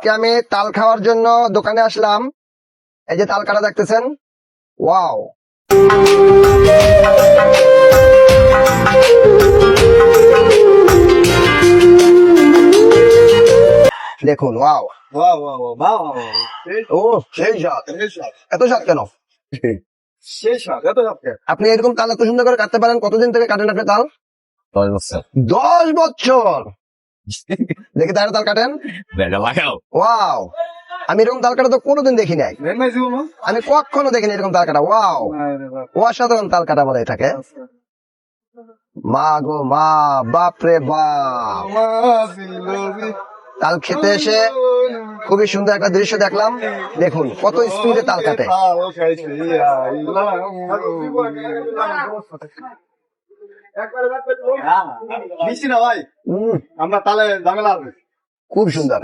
আজকে আমি তাল খাওয়ার জন্য দোকানে আসলাম। এই যে তাল কাটা দেখতেছেন, ওয়াও। দেখুন, ওয়াও। ও সেই স্বাদ। এত স্বাদ কেন? আপনি এরকম তাল এত সুন্দর করে কাটতে পারেন? কতদিন থেকে কাটেন আপনি তাল? 10 বছর। 10 বছর। দেখি তাহলে তাল কাটেন। ওয়াও, আমি এরকম তাল কাটা তো কোনোদিন দেখি নাই। আমি কখনো দেখিনি এরকম তাল কাটা। ওয়াও, অসাধারণ তাল কাটা বলে এটাকে। মা গো মা, বাপ রে বাপ। তাল খেতে এসে খুবই সুন্দর একটা দৃশ্য দেখলাম। দেখুন কত স্পিডে তাল কাটে। আমরা তালে ঝামেলা হবে। খুব সুন্দর।